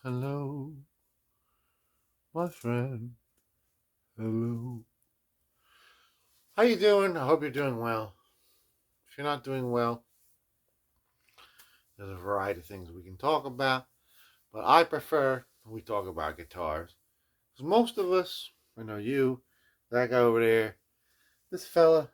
Hello, my friend. Hello. How you doing? I hope you're doing well. If you're not doing well, there's a variety of things we can talk about. But I prefer we talk about guitars. Because most of us, I know you, that guy over there, this fella,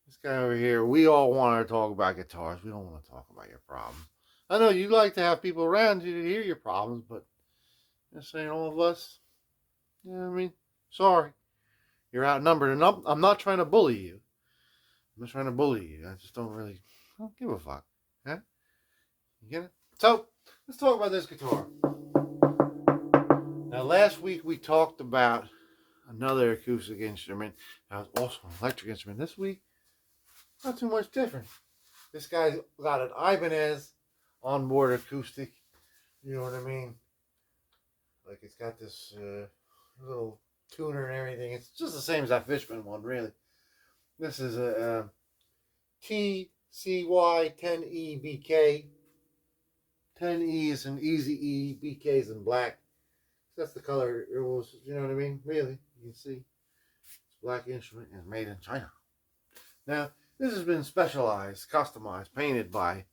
this guy over here, we all want to talk about guitars. We don't want to talk about your problems. I know you like to have people around you to hear your problems, but just saying all of us, you know what I mean? Sorry. You're outnumbered, and I'm not trying to bully you. I'm not trying to bully you. I just I don't give a fuck. Huh? You get it? So, let's talk about this guitar. Now, last week we talked about another acoustic instrument. That was also an electric instrument. This week, not too much different. This guy's got an Ibanez onboard acoustic. You know what I mean? Like it's got this little tuner and everything. It's just the same as that Fishman one, really. This is a TCY10E-BK. 10E is an easy E, BK is in black. That's the color it was, you know what I mean? Really, you can see. It's a black instrument and made in China. Now, this has been specialized, customized, painted by a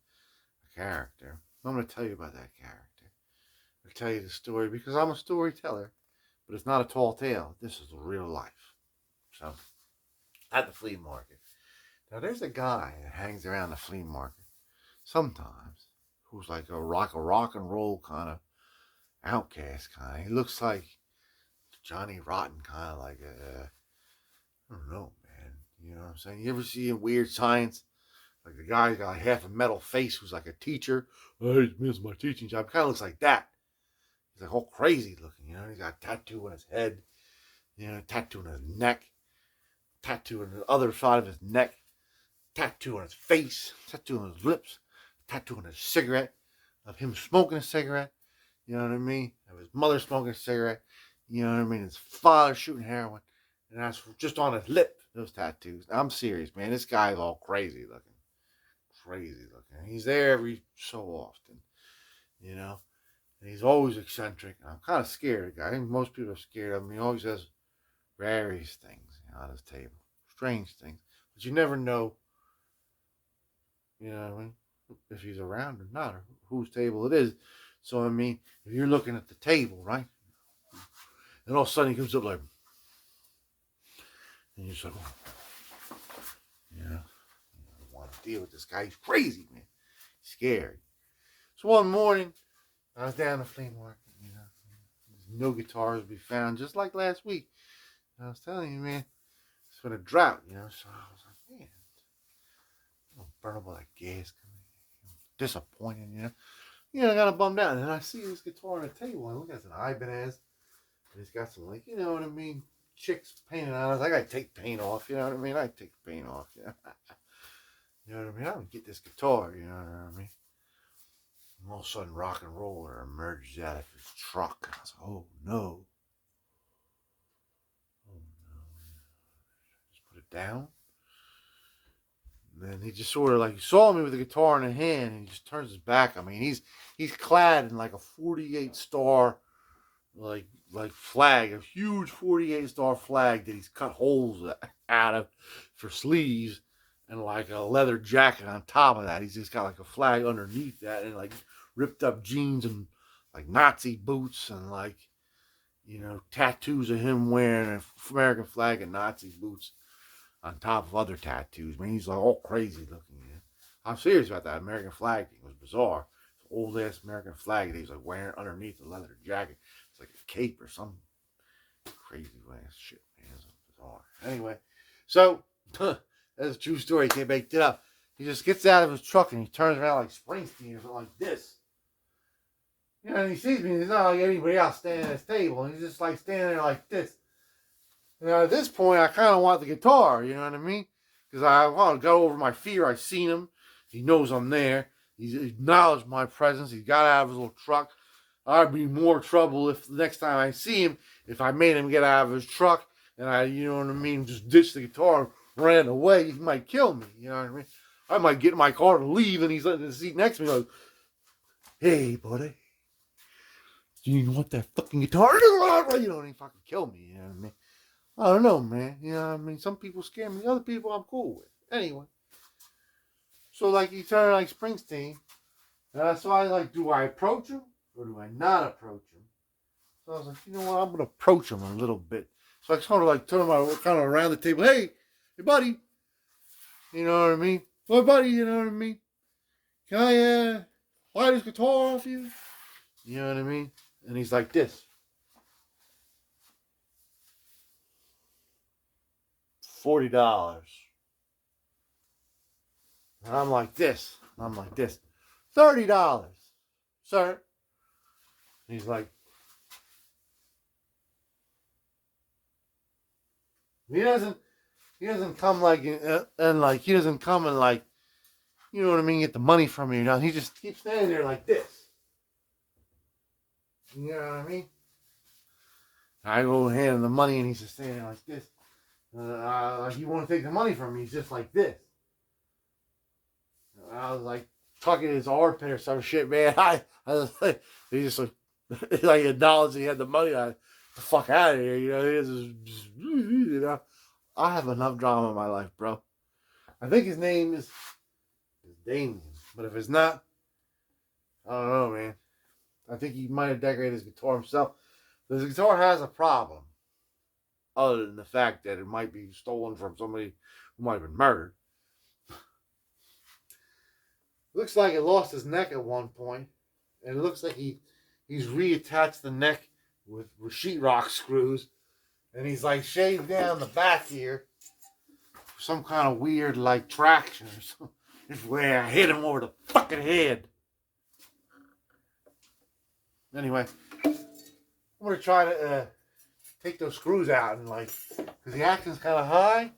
character. I'm going to tell you about that character. I'll tell you the story because I'm a storyteller, but it's not a tall tale. This is real life. So, at the flea market. Now, there's a guy that hangs around the flea market sometimes who's like a rock and roll kind of outcast kind of. He looks like Johnny Rotten kind of like I don't know, man. You know what I'm saying? You ever see in Weird Science? Like the guy's got like half a metal face who's like a teacher. I just miss my teaching job. Kind of looks like that. He's like all crazy looking, you know. He's got a tattoo on his head, you know, tattoo on his neck, tattoo on the other side of his neck, tattoo on his face, tattoo on his lips, tattoo on his cigarette, of him smoking a cigarette, you know what I mean? Of his mother smoking a cigarette, you know what I mean? His father shooting heroin, and that's just on his lip, those tattoos. I'm serious, man. This guy's all crazy looking. Crazy looking. He's there every so often, you know? And he's always eccentric. I'm kind of scared of the guy. I think most people are scared of him. He always has various things on his table. Strange things. But you never know, you know what I mean? If he's around or not, or whose table it is. So, I mean, if you're looking at the table, right? And all of a sudden he comes up like, and you're just like, oh, you know, I don't want to deal with this guy. He's crazy, man. He's scary. So one morning, I was down the flea market, you know. There's no guitars to be found, just like last week. And I was telling you, man, it's been a drought, you know. So I was like, man, I'm burn up all that gas coming. Disappointed, you know. You know, I got a bummed out. And then I see this guitar on the table. And look, it's an Ibanez. And it's got some, like, you know what I mean, chicks painted on it. I got to take paint off, you know what I mean? I take the paint off, you know. You know what I mean? I would get this guitar, you know what I mean? And all of a sudden, rock and roller emerges out of his truck. I was like, oh no. Oh no. Just put it down. And then he just sort of like, he saw me with the guitar in the hand and he just turns his back on me. And he's clad in like a 48 star like flag, a huge 48 star flag that he's cut holes out of for sleeves, and like a leather jacket on top of that. He's just got like a flag underneath that, and like ripped up jeans and like Nazi boots, and like, you know, tattoos of him wearing an American flag and Nazi boots on top of other tattoos. Man, he's like all crazy looking, man. I'm serious about that American flag thing. It was bizarre. Old ass American flag that he's like wearing underneath the leather jacket. It's like a cape or some crazy ass shit, man. It's bizarre. Anyway, so that's a true story. He can't make it up. He just gets out of his truck and he turns around like Springsteen or something like this. You know, and he sees me and he's not like anybody else standing at his table. And he's just like standing there like this. You know, at this point, I kind of want the guitar, you know what I mean? Because I want to go over my fear. I've seen him. He knows I'm there. He's acknowledged my presence. He got out of his little truck. I'd be in more trouble if the next time I see him, if I made him get out of his truck and I, you know what I mean, just ditched the guitar and ran away. He might kill me, you know what I mean? I might get in my car to leave and he's in the seat next to me like, hey, buddy, Do you want that fucking guitar? You don't even fucking kill me, you know what I mean? I don't know, man. You know what I mean? Some people scare me, other people I'm cool with. Anyway. So like you turn like Springsteen, and that's why like, do I approach him or do I not approach him? So I was like, you know what, I'm gonna approach him a little bit. So I sort of like turn my kind of around the table, hey buddy, you know what I mean? Hey buddy, you know what I mean? Can I buy this guitar off you? You know what I mean? And he's like this. $40. And I'm like this. I'm like this. $30. Sir. And he's like, he doesn't come like, and like, he doesn't come and like, you know what I mean, get the money from me. You know, he just keeps standing there like this. You know what I mean? I go hand him the money and he's just standing there like this. He won't take the money from me. He's just like this. I was like talking to his armpit or some shit, man. I was like, he just like acknowledged he had the money. The fuck out of here, you know. You know, I have enough drama in my life, bro. I think his name is Damien, but if it's not, I don't know, man. I think he might have decorated his guitar himself. This guitar has a problem, other than the fact that it might be stolen from somebody who might have been murdered. Looks like it lost his neck at one point, and it looks like he's reattached the neck with sheetrock screws, and he's like shaved down the back here for some kind of weird like traction or something. This way I hit him over the fucking head. Anyway, I'm gonna try to take those screws out and like, because the action's kind of high.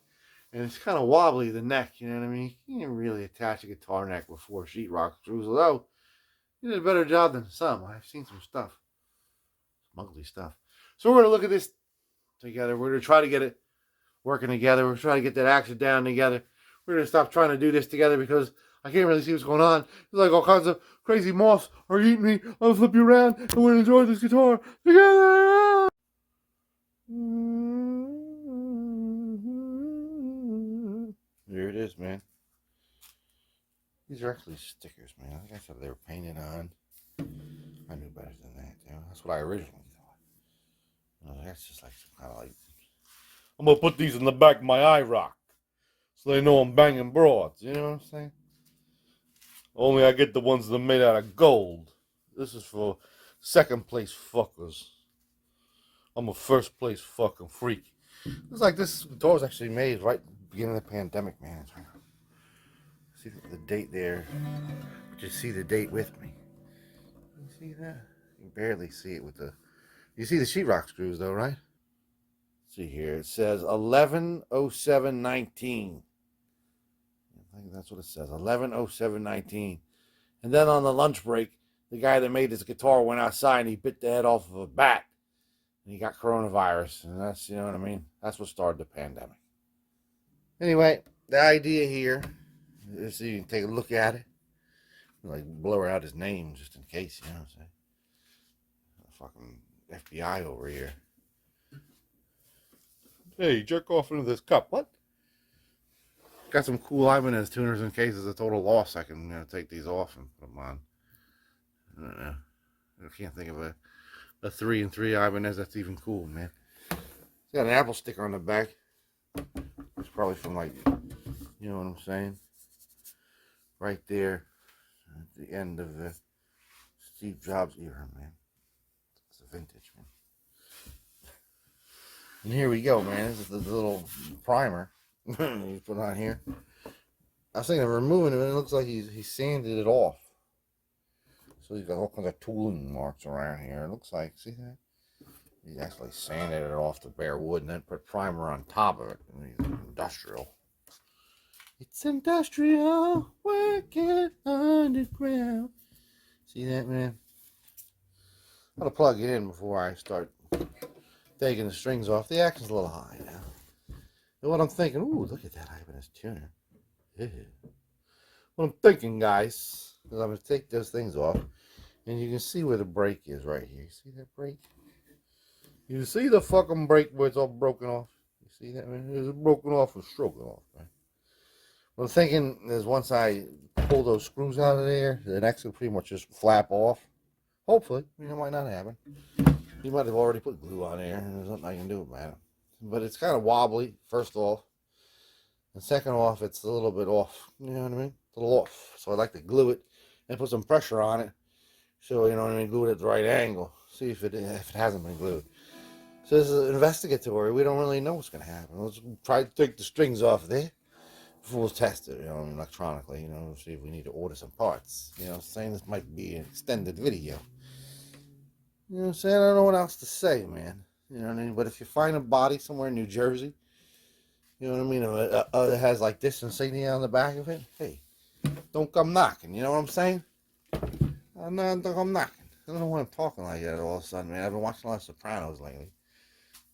And it's kind of wobbly, the neck, you know what I mean? You can't really attach a guitar neck with 4 sheetrock screws, although you did a better job than some. I've seen some stuff. Some ugly stuff. So we're going to look at this together. We're going to try to get it working together. We're going to try to get that action down together. We're going to stop trying to do this together because I can't really see what's going on. It's like all kinds of crazy moths are eating me. I'll flip you around and we're going to enjoy this guitar together. There it is, man. These are actually stickers, man. I think I thought they were painted on. I knew better than that. You know? That's what I originally thought. That's just like some kind of like, I'm gonna put these in the back of my eye rock so they know I'm banging broads. You know what I'm saying? Only I get the ones that are made out of gold. This is for second place fuckers. I'm a first place fucking freak. It's like this guitar was actually made right at the beginning of the pandemic, man. See the date there. Just see the date with me. You see that? You can barely see it with the. You see the sheetrock screws though, right? Let's see here. It says 11/07/19. I think that's what it says. 11/07/19. And then on the lunch break, the guy that made this guitar went outside and he bit the head off of a bat. And he got coronavirus, and that's, you know what I mean? That's what started the pandemic. Anyway, the idea here is so you can take a look at it. Like, blur out his name just in case, you know what I'm saying? Fucking FBI over here. Hey, jerk off into this cup. What? Got some cool Ibanez tuners in case it's a total loss. I can take these off and put them on. I don't know. I can't think of a 3-in-3 Ibanez that's even cool, man. It's got an Apple sticker on the back. It's probably from like, you know what I'm saying? Right there at the end of the Steve Jobs era, man. It's a vintage, man. And here we go, man. This is the little primer you put on here. I was thinking of removing it, and it looks like he sanded it off. So he's got all kinds of tooling marks around here. It looks like, see that? He actually sanded it off the bare wood and then put primer on top of it. It's industrial. It's industrial, working underground. See that, man? I'm going to plug it in before I start taking the strings off. The action's a little high now. And what I'm thinking, ooh, look at that Ibanez tuner. Yeah. What I'm thinking, guys, is I'm going to take those things off. And you can see where the break is right here. You see that break? You see the fucking break where it's all broken off? You see that, man? It's broken off and stroking off, man. What I'm thinking is once I pull those screws out of there, the next will pretty much just flap off. Hopefully. I mean, it might not happen. You might have already put glue on there, and there's nothing I can do about it. But it's kind of wobbly, first off. And second off, it's a little bit off. You know what I mean? A little off. So I'd like to glue it and put some pressure on it. So, you know what I mean? Glue it at the right angle. See if it hasn't been glued. So this is investigatory. We don't really know what's going to happen. Let's try to take the strings off there before we'll test it, you know, electronically, you know, see if we need to order some parts. You know what I'm saying? This might be an extended video. You know what I'm saying? I don't know what else to say, man. You know what I mean? But if you find a body somewhere in New Jersey, you know what I mean, it has like this insignia on the back of it, hey, don't come knocking, you know what I'm saying? Don't come knocking. I don't know why I'm talking like that all of a sudden, man. I've been watching a lot of Sopranos lately.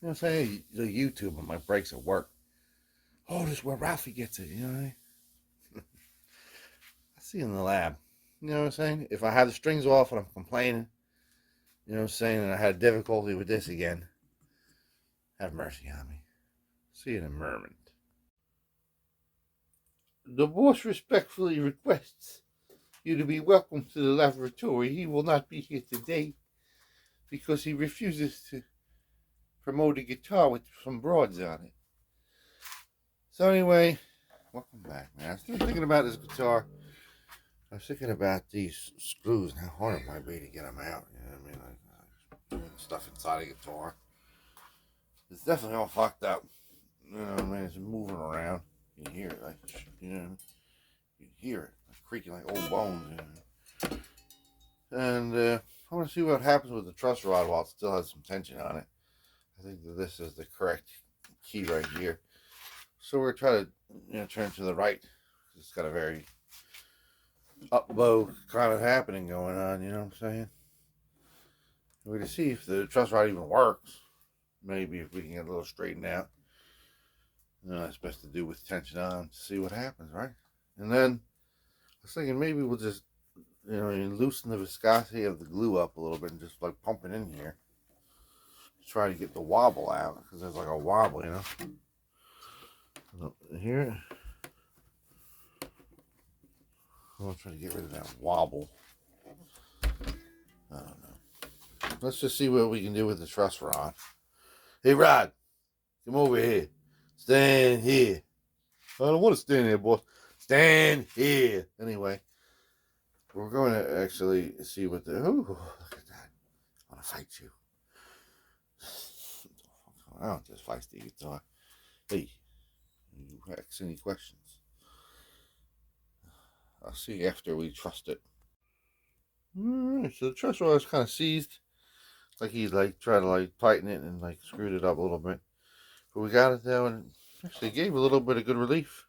You know what I'm saying? The YouTube on my breaks at work. Oh, this is where Ralphie gets it, you know what I mean? I see in the lab. You know what I'm saying? If I have the strings off and I'm complaining, you know what I'm saying, and I had difficulty with this again, have mercy on me. See you in a moment. The boss respectfully requests you to be welcome to the laboratory. He will not be here today because he refuses to promote a guitar with some broads on it. So anyway, welcome back, man. I was still thinking about this guitar. I was thinking about these screws and how hard it might be to get them out. You know what I mean? Like stuff inside a guitar. It's definitely all fucked up. You know what I mean? It's moving around. You can hear it, like, you know, you can hear it like creaking like old bones. You know? And I want to see what happens with the truss rod while it still has some tension on it. I think that this is the correct key right here. So we're trying to, you know, turn to the right. It's got a very up bow kind of happening going on, you know what I'm saying? We're going to see if the truss rod even works. Maybe if we can get a little straightened out. You know, that's best to do with tension on to see what happens, right? And then I was thinking maybe we'll just, you know, loosen the viscosity of the glue up a little bit and just like pump it in here. Try to get the wobble out because there's like a wobble, you know. Here, I'm gonna try to get rid of that wobble. I don't know. Let's just see what we can do with the truss rod. Hey, Rod, come over here. Stand here. I don't want to stand here, boss. Stand here. Anyway, we're going to actually see what the. Ooh, look at that. I want to fight you. I don't just fight the guitar. Hey, you ask any questions? I'll see after we trust it. Alright, so the truss rod is kind of seized. Like he's like trying to like tighten it and like screwed it up a little bit. But we got it there and it actually gave a little bit of good relief.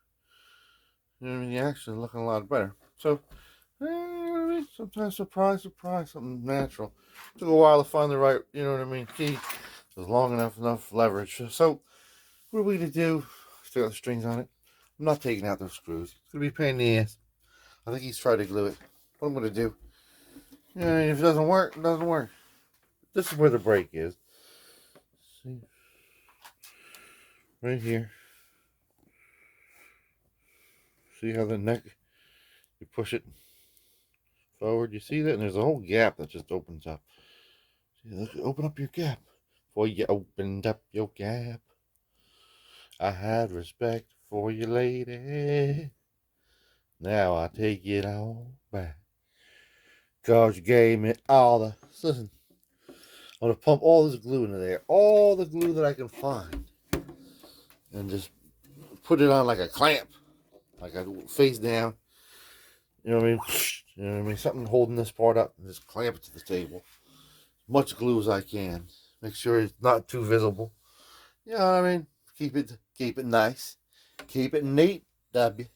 You know what I mean? The action is looking a lot better. So, you know what I mean? Sometimes surprise, something natural. Took a while to find the right, you know what I mean, key. There's long enough leverage. So, what are we going to do? Still got the strings on it. I'm not taking out those screws. It's going to be a pain in the ass. I think he's trying to glue it. What I'm going to do, you know, if it doesn't work, it doesn't work. This is where the break is. See? Right here. See how the neck, you push it forward, you see that? And there's a whole gap that just opens up. See, look, open up your gap. Before you opened up your gap, I had respect for you, lady. Now I take it all back. Cause you gave me all the... Listen, I'm going to pump all this glue into there. All the glue that I can find. And just put it on like a clamp. Like a face down. You know what I mean? You know what I mean? Something holding this part up. And just clamp it to the table. As much glue as I can. Make sure it's not too visible. You know what I mean? Keep it nice. Keep it neat, W.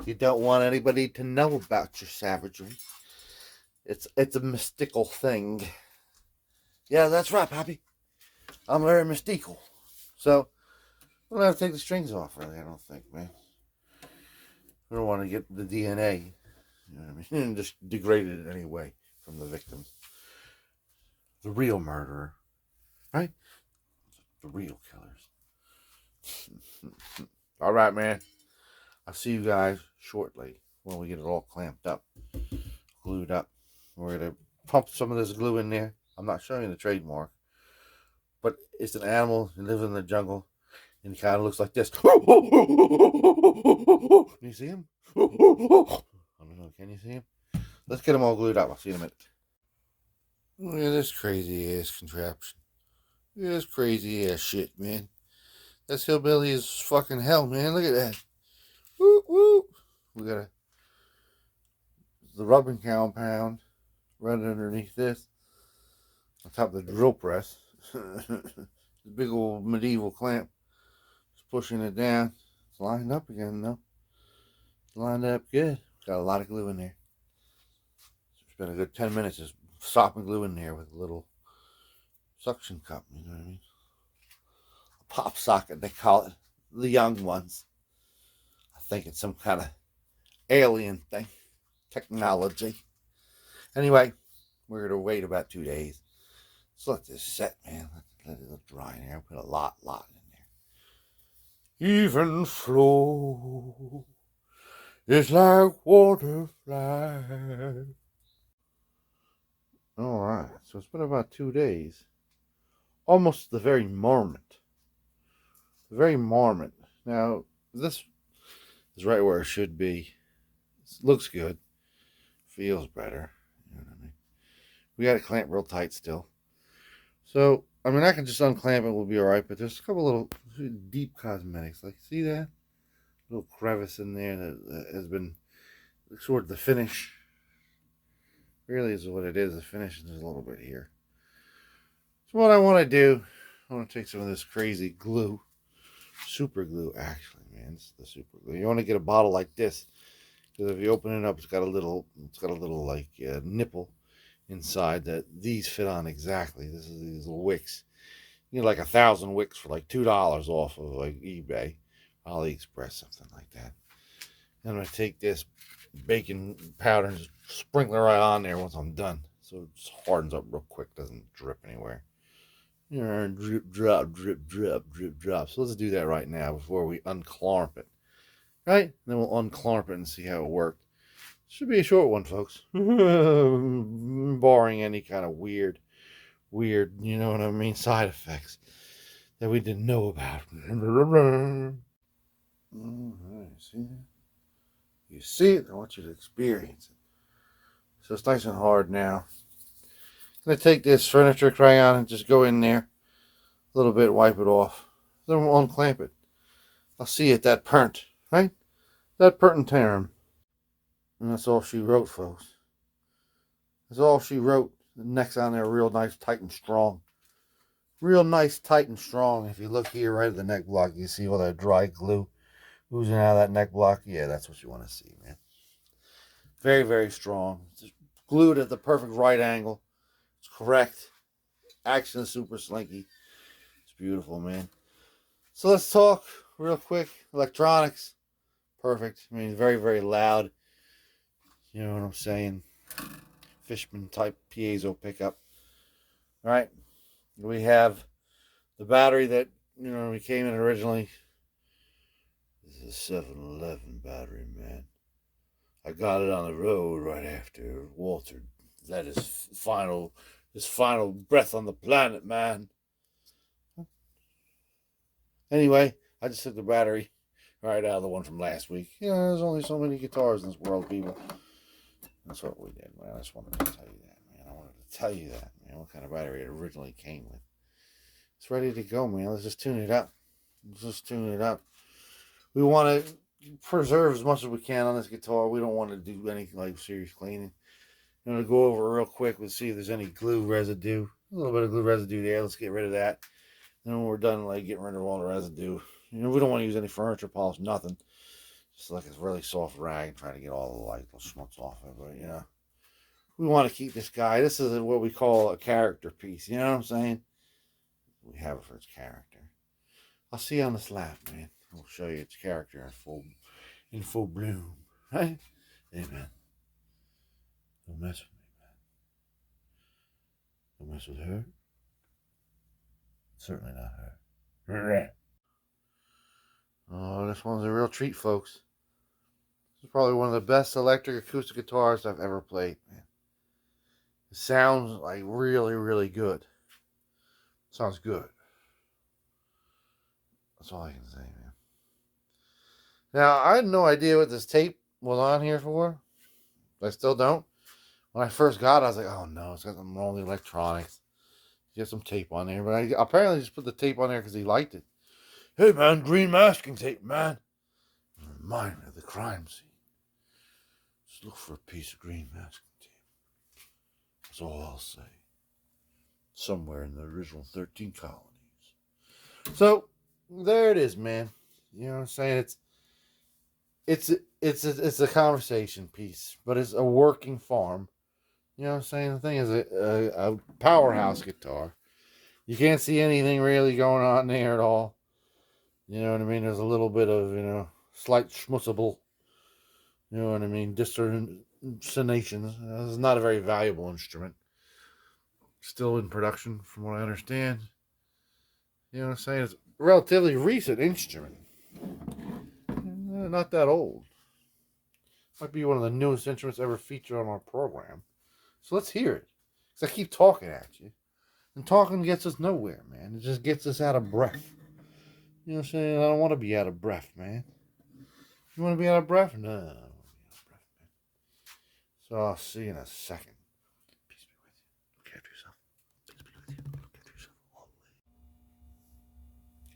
You don't want anybody to know about your savagery. It's a mystical thing. Yeah, that's right, Poppy. I'm very mystical. So, I don't have to take the strings off, really, I don't think, man. I don't want to get the DNA, you know what I mean, and just degrade it in any way. from the victims. The real murderer, right? The real killers. All right, man. I'll see you guys shortly when we get it all clamped up, glued up. We're going to pump some of this glue in there. I'm not showing you the trademark, but it's an animal. He lives in the jungle, and he kind of looks like this. Can you see him? I don't know. Can you see him? Let's get them all glued up. I'll see you in a minute. Look at this crazy ass contraption. Look at this crazy ass shit, man. This hillbilly is fucking hell, man. Look at that. Whoop, whoop. We got the rubbing compound right underneath this. On top of the drill press. The big old medieval clamp. Just pushing it down. It's lined up again, though. It's lined up good. Got a lot of glue in there. Spent a good 10 minutes just sopping glue in there with a little suction cup, you know what I mean? A pop socket, they call it. The young ones. I think it's some kind of alien thing. Technology. Anyway, we're going to wait about 2 days. Let's let this set, man. Let it look dry in there. Put a lot in there. Even flow is like water fly. All right, so it's been about 2 days. Almost the very moment. The very moment. Now, this is right where it should be. It looks good. Feels better. You know what I mean? We got it clamped real tight still. So, I mean, I can just unclamp it. We'll be all right. But there's a couple little deep cosmetics. Like, see that? Little crevice in there that has been sort of the finish. Really is what it is. The finish is a little bit here. So what I want to do, I want to take some of this crazy glue. Super glue, actually, man. It's the super glue. You want to get a bottle like this. Because if you open it up, it's got a little like nipple inside that these fit on exactly. This is these little wicks. You get like 1,000 wicks for like $2 off of like eBay, AliExpress, something like that. And I'm gonna take this baking powder and just sprinkle it right on there once I'm done, so it just hardens up real quick, doesn't drip anywhere. Drip, drop, drip, drop, drip, drop. So let's do that right now before we unclamp it. Right? Then we'll unclamp it and see how it worked. Should be a short one, folks. Barring any kind of weird, you know what I mean, side effects that we didn't know about. Alright, see that? You see it, I want you to experience it. So it's nice and hard now. I'm going to take this furniture crayon and just go in there a little bit, wipe it off. Then we'll unclamp it. I'll see it, that pernt, right? That pernt term. And that's all she wrote, folks. That's all she wrote. The neck's on there real nice, tight and strong. Real nice, tight and strong. If you look here right at the neck block, you see all that dry glue oozing out of that neck block. Yeah, that's what you want to see, man. Very, very strong. It's glued at the perfect right angle. It's correct. Action is super slinky. It's beautiful, man. So let's talk real quick. Electronics. Perfect. I mean, very, very loud. You know what I'm saying? Fishman type piezo pickup. All right. We have the battery that, you know, we came in originally. This is a 7-Eleven battery, man. I got it on the road right after Walter let his final breath on the planet, man. Anyway, I just took the battery right out of the one from last week. You know, there's only so many guitars in this world, people. That's what we did, man. I just wanted to tell you that, man. I wanted to tell you that, man, what kind of battery it originally came with. It's ready to go, man. Let's just tune it up. We want to preserve as much as we can on this guitar. We don't want to do any like serious cleaning. I'm going to go over real quick. We'll see if there's any glue residue. A little bit of glue residue there. Let's get rid of that. And when we're done, like, getting rid of all the residue. You know, we don't want to use any furniture polish, nothing. Just like a really soft rag and try to get all the like the schmutz off of it. But, you know, we want to keep this guy. This is what we call a character piece. You know what I'm saying? We have it for its character. I'll see you on the slab, man. We'll show you its character in full bloom. Right? Hey, man. Don't mess with me, man. mess with her. Certainly not her. Oh, this one's a real treat, folks. This is probably one of the best electric acoustic guitars I've ever played, man. It sounds like really, really good. Sounds good. That's all I can say, man. Now, I had no idea what this tape was on here for. I still don't. When I first got it, I was like, oh no, it's got some wrong electronics. Get some tape on there. But I apparently just put the tape on there because he liked it. Hey, man, green masking tape, man. Remind me of the crime scene. Just look for a piece of green masking tape. That's all I'll say. Somewhere in the original 13 colonies. So, there it is, man. You know what I'm saying? It's a conversation piece, but it's a working farm. You know what I'm saying? The thing is a powerhouse guitar. You can't see anything really going on there at all. You know what I mean? There's a little bit of, slight schmutzable, you know what I mean, distortions. This is not a very valuable instrument. Still in production, from what I understand. You know what I'm saying? It's a relatively recent instrument. Not that old. Might be one of the newest instruments ever featured on our program. So let's hear it. Because I keep talking at you. And talking gets us nowhere, man. It just gets us out of breath. You know what I'm saying? I don't want to be out of breath, man. You want to be out of breath? No, I don't want to be out of breath, man. So I'll see you in a second. Peace be with you. Look after yourself. Peace be with you. Look after yourself always.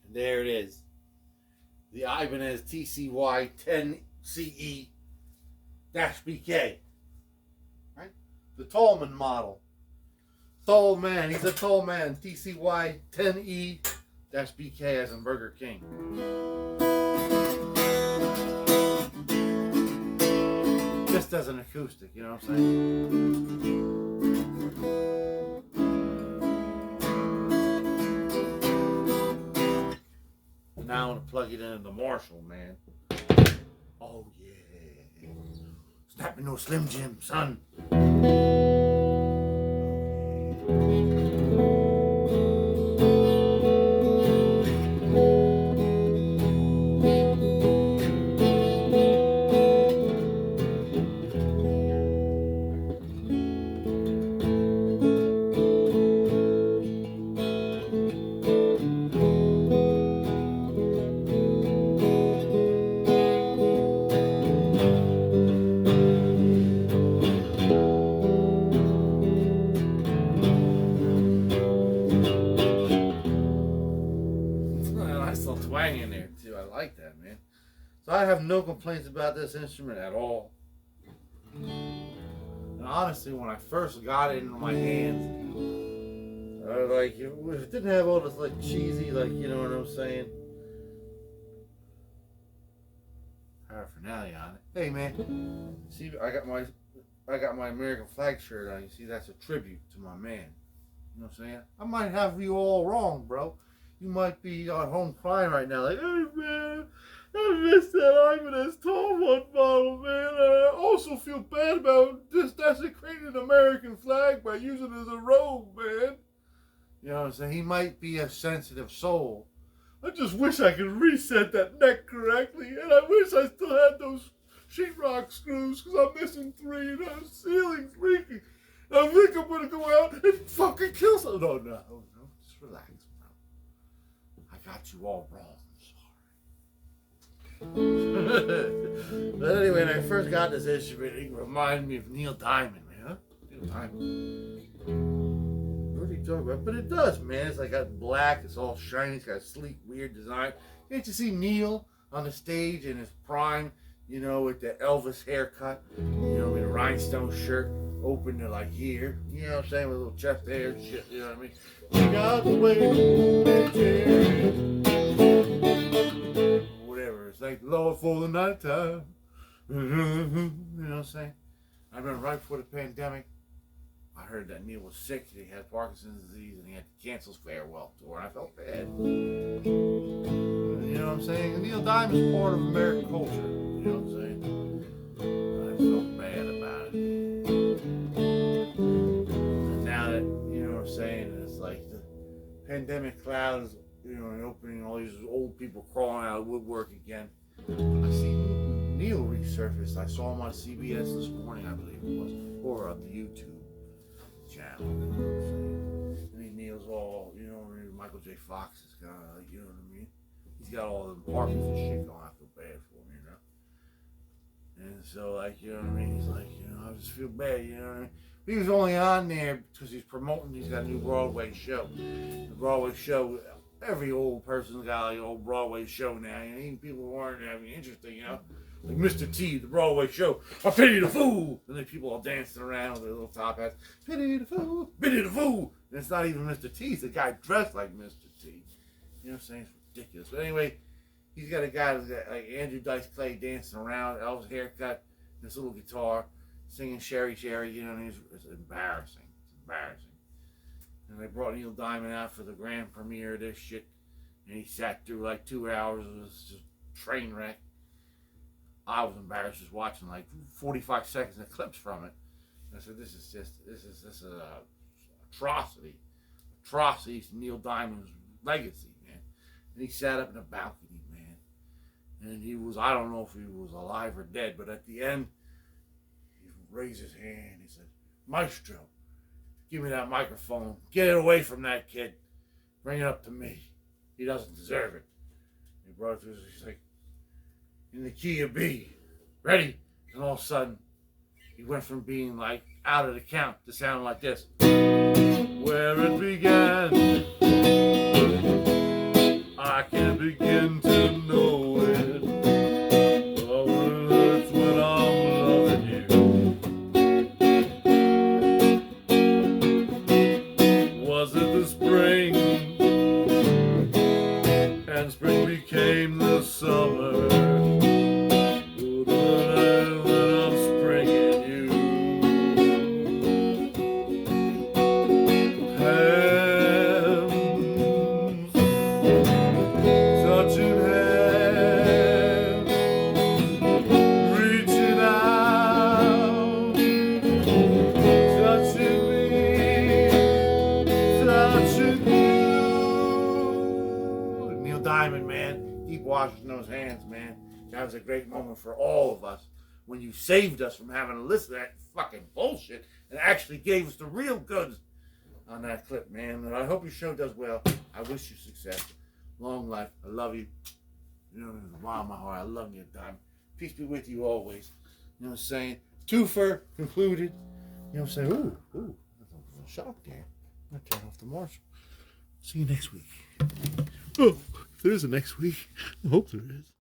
And there it is. The Ibanez TCY10E-BK. Right? The Talman model. Talman. He's a Talman. TCY10E-BK as in Burger King. Just as an acoustic, you know what I'm saying? Now I'm going to plug it into the Marshall, man. Oh, yeah. Snapping no Slim Jim, son. Twang in there too. I like that, man. So I have no complaints about this instrument at all. And honestly, when I first got it into my hands, I was like, if it didn't have all this like cheesy, like, you know what I'm saying, paraphernalia on it. Hey, man, see, I got my American flag shirt on. You see, that's a tribute to my man. You know what I'm saying? I might have you all wrong, bro. You might be at home crying right now, like, hey, man, I missed that Ibanez Talman model, man. I also feel bad about just desecrating the American flag by using it as a robe, man. You know what I'm saying? He might be a sensitive soul. I just wish I could reset that neck correctly, and I wish I still had those sheetrock screws, because I'm missing 3, and the ceiling's leaking. I think I'm going to go out and fucking kill someone. No, just relax. Got you all wrong. Sorry. But anyway, when I first got this instrument, it reminded me of Neil Diamond, man. Huh? Neil Diamond. What are you talking about? But it does, man. It's like got black. It's all shiny. It's got a sleek, weird design. Can't you see Neil on the stage in his prime? You know, with the Elvis haircut. You know, with a rhinestone shirt. Open to like here, you know what I'm saying, with a little chest hair and shit, you know what I mean? You got the way, whatever, it's like Lord for the nighttime. You know what I'm saying? I remember right before the pandemic, I heard that Neil was sick, he had Parkinson's disease, and he had to cancel his farewell tour, and I felt bad. You know what I'm saying? And Neil Diamond is part of American culture, you know what I'm saying? I felt bad about it. And now that, you know what I'm saying, pandemic clouds, you know, and opening, all these old people crawling out of woodwork again. I see Neil resurfaced. I saw him on CBS this morning, I believe it was, or on the YouTube channel. You know what I'm saying? And he Neil's all, you know, Michael J. Fox is kind of, you know what I mean? He's got all the Parkinson's shit going. I feel bad for him, you know? And so, like, you know what I mean? He's like, you know, I just feel bad, you know what I mean? He was only on there because he's promoting, he's got a new Broadway show. The Broadway show, every old person's got like an old Broadway show now. And even people who aren't having interesting, you know? Like Mr. T, the Broadway show, I pity the fool! And then people all dancing around with their little top hats. Pity the fool! Pity the fool! And it's not even Mr. T, it's a guy dressed like Mr. T. You know what I'm saying? It's ridiculous. But anyway, he's got a guy that's got like Andrew Dice Clay dancing around, Elvis haircut, this little guitar, singing Sherry Sherry, you know, and it's embarrassing. It's embarrassing. And they brought Neil Diamond out for the grand premiere of this shit, and he sat through like 2 hours of this just train wreck. I was embarrassed just watching like 45 seconds of clips from it. I said, this is a atrocity. Atrocities to Neil Diamond's legacy, man. And he sat up in the balcony, man. And he was, I don't know if he was alive or dead, but at the end, he raised his hand. He said, Maestro, give me that microphone. Get it away from that kid. Bring it up to me. He doesn't deserve it. He brought it to us. He's like, in the key of B. Ready? And all of a sudden, he went from being like out of the count to sounding like this. Where it began, I can't begin to know it. Oh, it hurts when I'm loving you. Was it the spring? And spring became the summer. Diamond, man, keep washing those hands, man. That was a great moment for all of us when you saved us from having to listen to that fucking bullshit and actually gave us the real goods on that clip, man. And I hope your show does well. I wish you success. Long life. I love you. You know, in the bottom of my heart, I love you, Diamond. Peace be with you always. You know what I'm saying? Twofer concluded. You know what I'm saying? Ooh, that's a shock there. I'm going to turn off the Marshall. See you next week. Oh, if there is a next week, I hope there is.